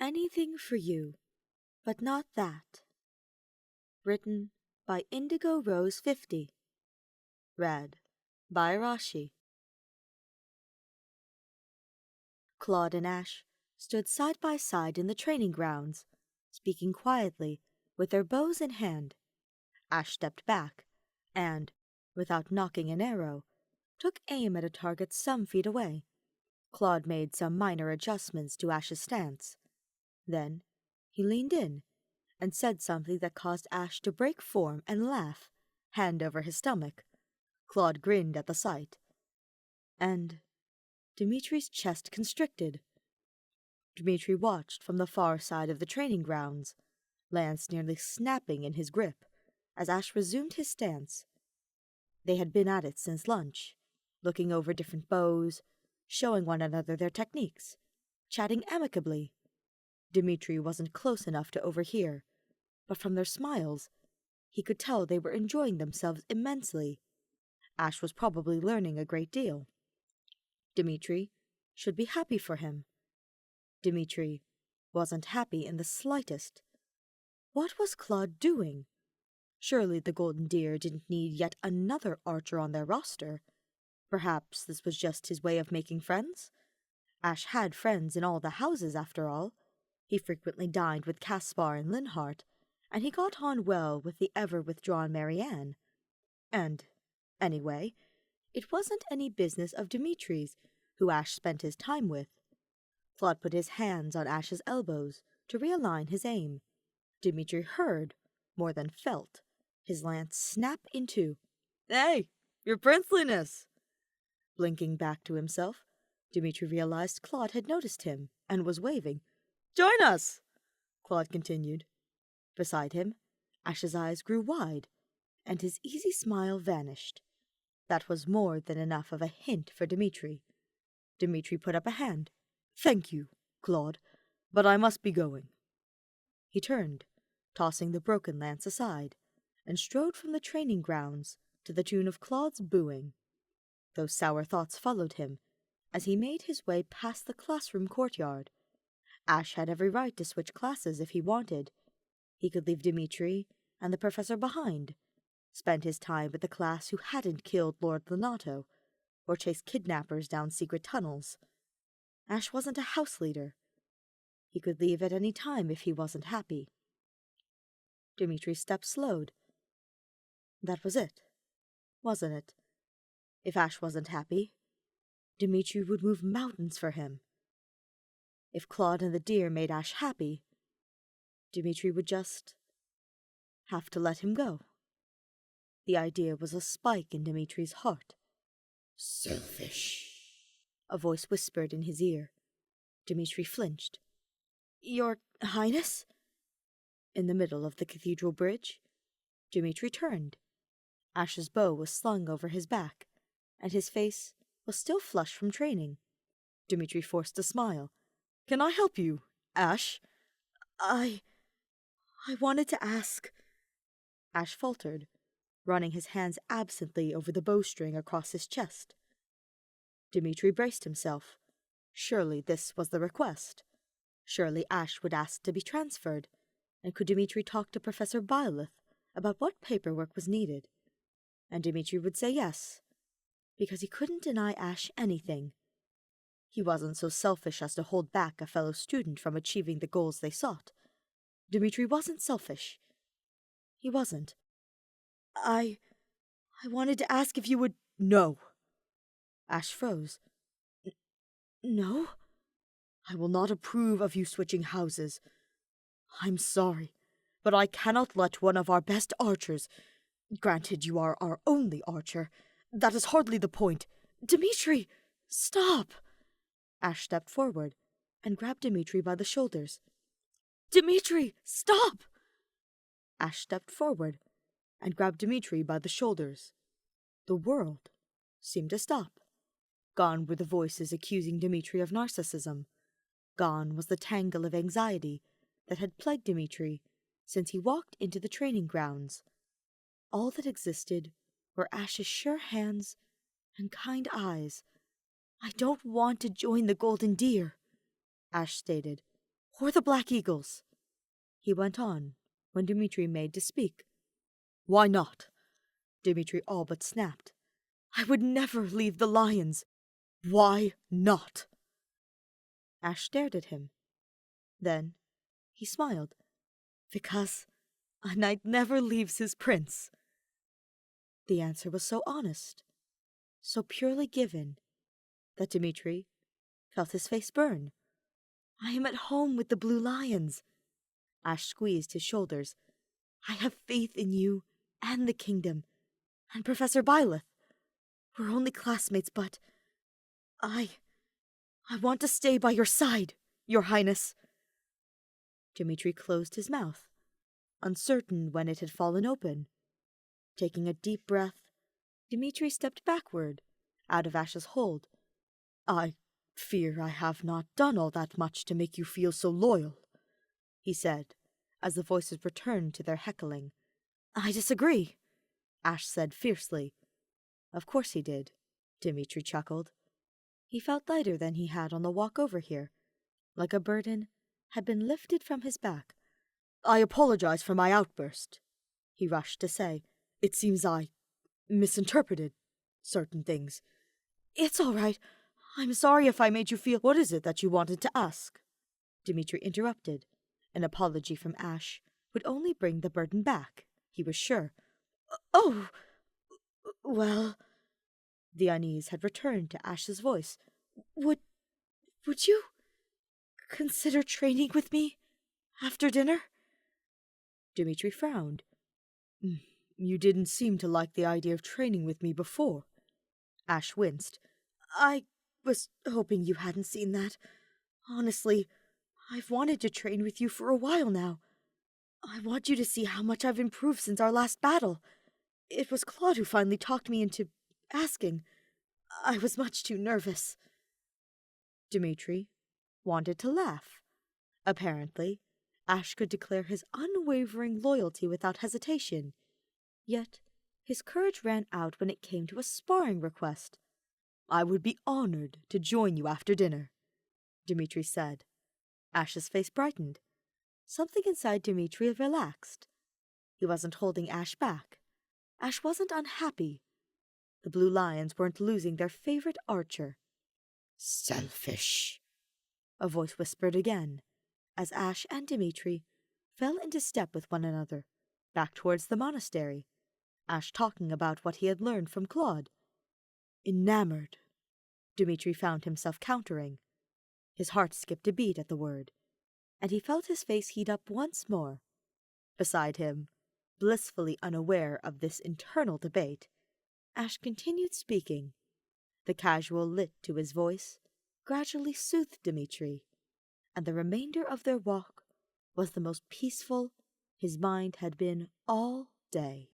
Anything for you, but not that. Written by Indigo Rose 50. Read by Rashi. Claude and Ashe stood side by side in the training grounds, speaking quietly, with their bows in hand. Ashe stepped back, and, without knocking an arrow, took aim at a target some feet away. Claude made some minor adjustments to Ashe's stance. Then he leaned in and said something that caused Ashe to break form and laugh, hand over his stomach. Claude grinned at the sight, and Dimitri's chest constricted. Dimitri watched from the far side of the training grounds, lance nearly snapping in his grip, as Ashe resumed his stance. They had been at it since lunch, looking over different bows, showing one another their techniques, chatting amicably. Dimitri wasn't close enough to overhear, but from their smiles, he could tell they were enjoying themselves immensely. Ashe was probably learning a great deal. Dimitri should be happy for him. Dimitri wasn't happy in the slightest. What was Claude doing? Surely the Golden Deer didn't need yet another archer on their roster. Perhaps this was just his way of making friends? Ashe had friends in all the houses, after all. He frequently dined with Caspar and Linhart, and he got on well with the ever-withdrawn Marianne. And, anyway, it wasn't any business of Dimitri's, who Ashe spent his time with. Claude put his hands on Ashe's elbows to realign his aim. Dimitri heard, more than felt, his lance snap in two. "Hey, your princeliness!" Blinking back to himself, Dimitri realized Claude had noticed him and was waving. "Join us!" Claude continued. Beside him, Ashe's eyes grew wide, and his easy smile vanished. That was more than enough of a hint for Dimitri. Dimitri put up a hand. "Thank you, Claude, but I must be going." He turned, tossing the broken lance aside, and strode from the training grounds to the tune of Claude's booing. Those sour thoughts followed him as he made his way past the classroom courtyard. Ashe had every right to switch classes if he wanted. He could leave Dimitri and the professor behind, spend his time with the class who hadn't killed Lord Lenato, or chased kidnappers down secret tunnels. Ashe wasn't a house leader. He could leave at any time if he wasn't happy. Dimitri's steps slowed. That was it, wasn't it? If Ashe wasn't happy, Dimitri would move mountains for him. If Claude and the deer made Ashe happy, Dimitri would just have to let him go. The idea was a spike in Dimitri's heart. "Selfish," a voice whispered in his ear. Dimitri flinched. "Your Highness?" In the middle of the cathedral bridge, Dimitri turned. Ashe's bow was slung over his back, and his face was still flushed from training. Dimitri forced a smile. "Can I help you, Ashe?" I wanted to ask." Ashe faltered, running his hands absently over the bowstring across his chest. Dimitri braced himself. Surely this was the request. Surely Ashe would ask to be transferred, and could Dimitri talk to Professor Byleth about what paperwork was needed? And Dimitri would say yes, because he couldn't deny Ashe anything. He wasn't so selfish as to hold back a fellow student from achieving the goals they sought. Dimitri wasn't selfish. He wasn't. I wanted to ask if you would—" "No." Ashe froze. "No? I will not approve of you switching houses. I'm sorry, but I cannot let one of our best archers— Granted, you are our only archer. That is hardly the point. Dimitri, stop!" Ashe stepped forward and grabbed Dimitri by the shoulders. "Dimitri, stop!" Ashe stepped forward and grabbed Dimitri by the shoulders. The world seemed to stop. Gone were the voices accusing Dimitri of narcissism. Gone was the tangle of anxiety that had plagued Dimitri since he walked into the training grounds. All that existed were Ashe's sure hands and kind eyes. "I don't want to join the Golden Deer," Ashe stated. or the Black Eagles?" He went on, when Dimitri made to speak. "Why not?" Dimitri all but snapped. "I would never leave the lions. Why not?" Ashe stared at him. Then he smiled. "Because a knight never leaves his prince." The answer was so honest, so purely given, that Dimitri felt his face burn. "I am at home with the Blue Lions." Ashe squeezed his shoulders. "I have faith in you and the kingdom, and Professor Byleth. We're only classmates, but I want to stay by your side, Your Highness." Dimitri closed his mouth, uncertain when it had fallen open. Taking a deep breath, Dimitri stepped backward, out of Ashe's hold. "I fear I have not done all that much to make you feel so loyal," he said, as the voices returned to their heckling. "I disagree," Ashe said fiercely. "Of course he did," Dimitri chuckled. He felt lighter than he had on the walk over here, like a burden had been lifted from his back. "I apologize for my outburst," he rushed to say. "It seems I misinterpreted certain things." "It's all right. I'm sorry if I made you feel—" "What is it that you wanted to ask?" Dimitri interrupted. An apology from Ashe would only bring the burden back, he was sure. "Oh, well—" The unease had returned to Ashe's voice. Would you consider training with me after dinner?" Dimitri frowned. "You didn't seem to like the idea of training with me before." Ashe winced. "I was hoping you hadn't seen that. Honestly, I've wanted to train with you for a while now. I want you to see how much I've improved since our last battle. It was Claude who finally talked me into asking. I was much too nervous." Dimitri wanted to laugh. Apparently, Ashe could declare his unwavering loyalty without hesitation. Yet his courage ran out when it came to a sparring request. "I would be honored to join you after dinner," Dimitri said. Ashe's face brightened. Something inside Dimitri relaxed. He wasn't holding Ashe back. Ashe wasn't unhappy. The Blue Lions weren't losing their favorite archer. "Selfish," a voice whispered again, as Ashe and Dimitri fell into step with one another, back towards the monastery, Ashe talking about what he had learned from Claude. "Enamored," Dimitri found himself countering. His heart skipped a beat at the word, and he felt his face heat up once more. Beside him, blissfully unaware of this internal debate, Ashe continued speaking. The casual lit to his voice gradually soothed Dimitri, and the remainder of their walk was the most peaceful his mind had been all day.